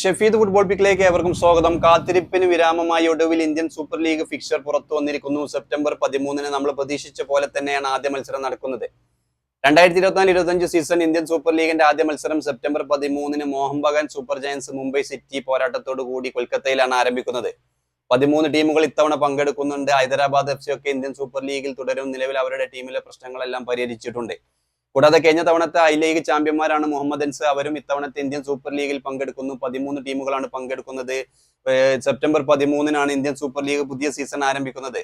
Shefeed football പിക്കിലേക്ക് ഏവർക്കും സ്വാഗതം. കാത്തിരിപ്പിന് വിരാമമായി ഒടുവിൽ ഇന്ത്യൻ സൂപ്പർ ലീഗ് ഫിക്ചർ പുറത്തു വന്നിരിക്കുന്നു. സെപ്റ്റംബർ 13 നമ്മൾ പ്രതീക്ഷിച്ച പോലെ തന്നെയാണ് ആദ്യ മത്സരം നടക്കുന്നത്. 2024-25 സീസൺ ഇന്ത്യൻ സൂപ്പർ ലീഗിന്റെ ആദ്യ മത്സരം September 13 Mohun Bagan super giants Mumbai city പോരാട്ടത്തോടു കൂടി കൊൽക്കത്തയിലാണ് ആരംഭിക്കുന്നത്. 13 ടീമുകൾ ഇത്തവണ പങ്കെടുക്കുന്നുണ്ട്. ഹൈദരാബാദ് FC ഒക്കെ ഇന്ത്യൻ സൂപ്പർ ലീഗിൽ തുടരും. നിലവിൽ അവരുടെ ടീമിലെ പ്രശ്നങ്ങളെല്ലാം പരിഹരിച്ചിട്ടുണ്ട്. കൂടാതെ കഴിഞ്ഞ തവണത്തെ ഐ ലീഗ് ചാമ്പ്യന്മാരാണ് മുഹമ്മദൻസ്. അവരും ഇത്തവണത്തെ ഇന്ത്യൻ സൂപ്പർ ലീഗിൽ പങ്കെടുക്കുന്നു. 13 ടീമുകളാണ് പങ്കെടുക്കുന്നത്. സെപ്റ്റംബർ 13 ഇന്ത്യൻ സൂപ്പർ ലീഗ് പുതിയ സീസൺ ആരംഭിക്കുന്നത്.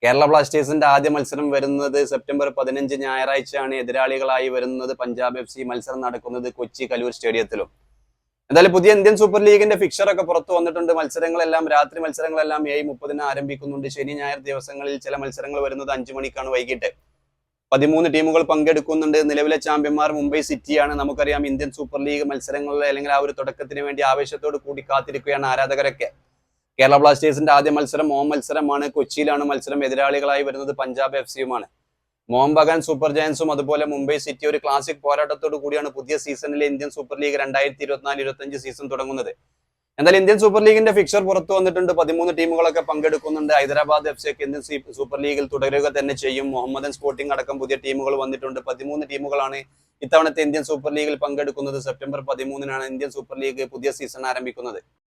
കേരള ബ്ലാസ്റ്റേഴ്സിന്റെ ആദ്യ മത്സരം വരുന്നത് സെപ്റ്റംബർ 15 ഞായറാഴ്ചയാണ്. എതിരാളികളായി വരുന്നത് പഞ്ചാബ് FC. മത്സരം നടക്കുന്നത് കൊച്ചി കലൂർ സ്റ്റേഡിയത്തിലും. എന്തായാലും പുതിയ ഇന്ത്യൻ സൂപ്പർ ലീഗിന്റെ ഫിക്ചർ ഒക്കെ പുറത്തു വന്നിട്ടുണ്ട്. രാത്രി മത്സരങ്ങളെല്ലാം 7:30 ആരംഭിക്കുന്നുണ്ട്. ശനി ഞായർ ദിവസങ്ങളിൽ ചില മത്സരങ്ങൾ വരുന്നത് 5 മണിക്കാണ് വൈകിട്ട്. 13 ടീമുകൾ പങ്കെടുക്കുന്നുണ്ട്. നിലവിലെ ചാമ്പ്യന്മാർ മുംബൈ സിറ്റിയാണ്. നമുക്കറിയാം ഇന്ത്യൻ സൂപ്പർ ലീഗ് മത്സരങ്ങളിൽ അല്ലെങ്കിൽ ആ ഒരു തുടക്കത്തിന് വേണ്ടി ആവേശത്തോട് കൂടി കാത്തിരിക്കുകയാണ് ആരാധകരൊക്കെ. കേരള ബ്ലാസ്റ്റേഴ്സിന്റെ ആദ്യ മത്സരം മത്സരമാണ്. കൊച്ചിയിലാണ് മത്സരം. എതിരാളികളായി വരുന്നത് പഞ്ചാബ് FCയുമാണ്. മോഹൻ ബഗാൻ സൂപ്പർ ജയൻസും അതുപോലെ മുംബൈ സിറ്റി ഒരു ക്ലാസിക് പോരാട്ടത്തോടു കൂടിയാണ് പുതിയ സീസണിലെ ഇന്ത്യൻ സൂപ്പർ ലീഗ് 2024-25 സീസൺ തുടങ്ങുന്നത്. എന്തായാലും ഇന്ത്യൻ സൂപ്പർ ലീഗിന്റെ ഫിക്ചർ പുറത്തു വന്നിട്ടുണ്ട്. 13 ടീമുകളൊക്കെ പങ്കെടുക്കുന്നുണ്ട്. ഹൈദരാബാദ് FC ഒക്കെ ഇന്ത്യൻ സൂപ്പർ ലീഗിൽ തുടരുക തന്നെ ചെയ്യും. മുഹമ്മദൻ സ്പോർട്ടിംഗ് അടക്കം പുതിയ ടീമുകൾ വന്നിട്ടുണ്ട്. 13 ടീമുകളാണ് ഇത്തവണത്തെ ഇന്ത്യൻ സൂപ്പർ ലീഗിൽ പങ്കെടുക്കുന്നത്. സെപ്റ്റംബർ 13 ഇന്ത്യൻ സൂപ്പർ ലീഗ് പുതിയ സീസൺ ആരംഭിക്കുന്നത്.